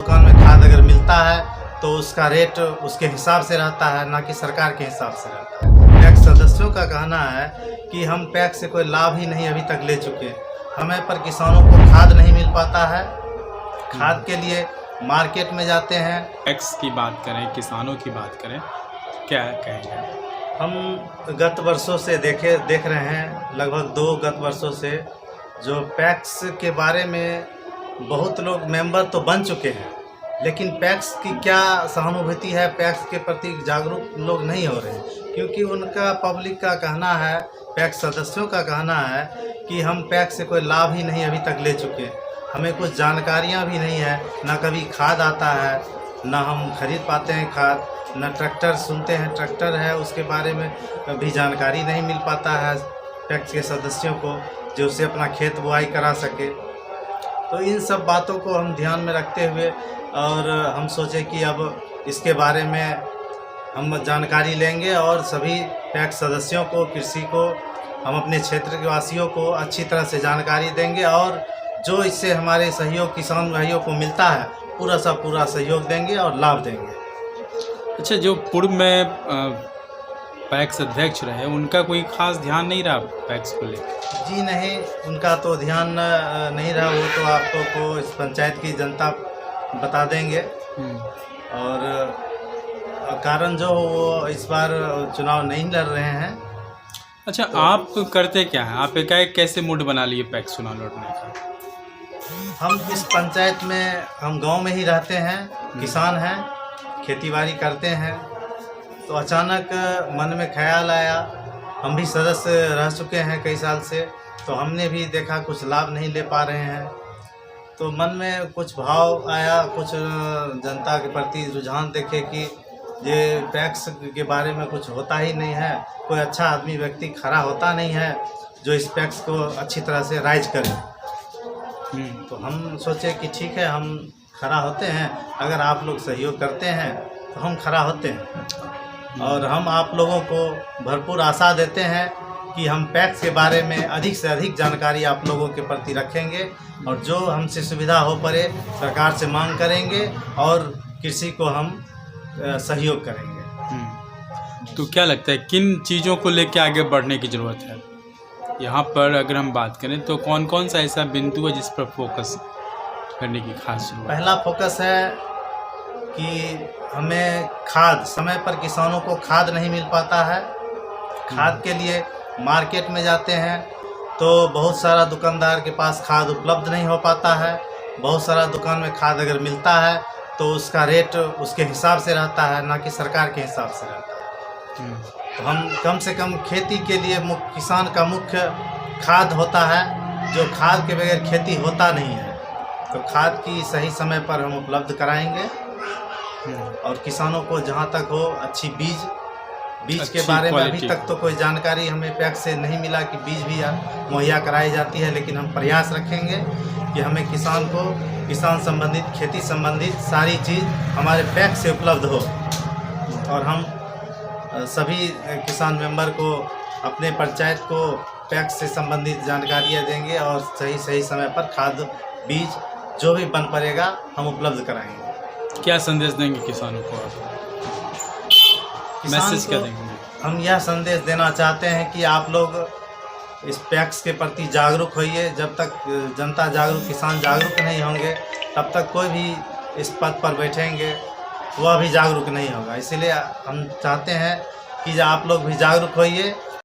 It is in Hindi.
दुकान में खाद अगर मिलता है तो उसका रेट उसके हिसाब से रहता है, ना कि सरकार के हिसाब से रहता है। पैक्स सदस्यों का कहना है कि हम पैक्स से कोई लाभ ही नहीं अभी तक ले चुके। समय पर किसानों को खाद नहीं मिल पाता है। खाद के लिए मार्केट में जाते हैं। पैक्स की बात करें, किसानों की बात करें, क्या कहेंगे? हम गत वर्षों से देख रहे हैं, लगभग 2 गत वर्षों से जो पैक्स के बारे में बहुत लोग मेंबर तो बन चुके हैं, लेकिन पैक्स की क्या सहानुभूति है, पैक्स के प्रति जागरूक लोग नहीं हो रहे हैं। क्योंकि उनका पब्लिक का कहना है, पैक्स सदस्यों का कहना है कि हम पैक्स से कोई लाभ ही नहीं अभी तक ले चुके। हमें कुछ जानकारियां भी नहीं है, ना कभी खाद आता है, ना हम खरीद पाते हैं खाद, ना ट्रैक्टर सुनते हैं ट्रैक्टर है उसके बारे में भी जानकारी नहीं मिल पाता है पैक्स के सदस्यों को, जो उससे अपना खेत बुआई करा सके। तो इन सब बातों को हम ध्यान में रखते हुए और हम सोचे कि अब इसके बारे में हम जानकारी लेंगे और सभी पैक्स सदस्यों को, कृषि को, हम अपने क्षेत्र के वासियों को अच्छी तरह से जानकारी देंगे और जो इससे हमारे सहयोग किसान भाइयों को मिलता है पूरा सा पूरा सहयोग देंगे और लाभ देंगे। अच्छा, जो पूर्व में पैक्स अध्यक्ष रहे उनका कोई खास ध्यान नहीं रहा पैक्स को लेकर? जी नहीं, उनका तो ध्यान नहीं रहा। वो तो आपको को इस पंचायत की जनता बता देंगे। और कारण जो वो इस बार चुनाव नहीं लड़ रहे हैं। अच्छा, तो आप करते क्या हैं? आप कैसे मूड बना लिए पैक्स चुनाव लड़ने का? हम इस पंचायत में, हम गांव में ही रहते हैं, किसान हैं, खेतीबाड़ी करते हैं। तो अचानक मन में ख्याल आया, हम भी सदस्य रह चुके हैं कई साल से, तो हमने भी देखा कुछ लाभ नहीं ले पा रहे हैं। तो मन में कुछ भाव आया, कुछ जनता के प्रति रुझान देखे कि ये पैक्स के बारे में कुछ होता ही नहीं है, कोई अच्छा आदमी व्यक्ति खड़ा होता नहीं है जो इस पैक्स को अच्छी तरह से राइज करे। तो हम सोचे कि ठीक है, हम खड़ा होते हैं, अगर आप लोग सहयोग करते हैं तो हम खड़ा होते हैं। और हम आप लोगों को भरपूर आशा देते हैं कि हम पैक्स के बारे में अधिक से अधिक जानकारी आप लोगों के प्रति रखेंगे और जो हमसे सुविधा हो पड़े सरकार से मांग करेंगे और कृषि को हम सहयोग करेंगे। तो क्या लगता है किन चीज़ों को लेकर आगे बढ़ने की ज़रूरत है? यहाँ पर अगर हम बात करें तो कौन कौन सा ऐसा बिंदु है जिस पर फोकस करने की खास जरूरत? पहला फोकस है कि हमें खाद, समय पर किसानों को खाद नहीं मिल पाता है। खाद के लिए मार्केट में जाते हैं तो बहुत सारा दुकानदार के पास खाद उपलब्ध नहीं हो पाता है। बहुत सारा दुकान में खाद अगर मिलता है तो उसका रेट उसके हिसाब से रहता है, ना कि सरकार के हिसाब से रहता है। तो हम कम से कम खेती के लिए किसान का मुख्य खाद होता है, जो खाद के बगैर खेती होता नहीं है। तो खाद की सही समय पर हम उपलब्ध कराएंगे और किसानों को जहाँ तक हो अच्छी बीज के बारे में अभी तक तो कोई जानकारी हमें पैक्स से नहीं मिला कि बीज भी मुहैया कराई जाती है, लेकिन हम प्रयास रखेंगे कि हमें किसान संबंधित, खेती संबंधित सारी चीज़ हमारे पैक्स से उपलब्ध हो। और हम सभी किसान मेंबर को, अपने पंचायत को पैक्स से संबंधित जानकारियाँ देंगे और सही समय पर खाद, बीज जो भी बन पड़ेगा हम उपलब्ध कराएंगे। क्या संदेश देंगे किसानों को आप? मैसेज क्या देंगे? हम यह संदेश देना चाहते हैं कि आप लोग इस पैक्स के प्रति जागरूक होइए। जब तक जनता जागरूक, किसान जागरूक नहीं होंगे, तब तक कोई भी इस पद पर बैठेंगे वह भी जागरूक नहीं होगा। इसीलिए हम चाहते हैं कि आप लोग भी जागरूक होइए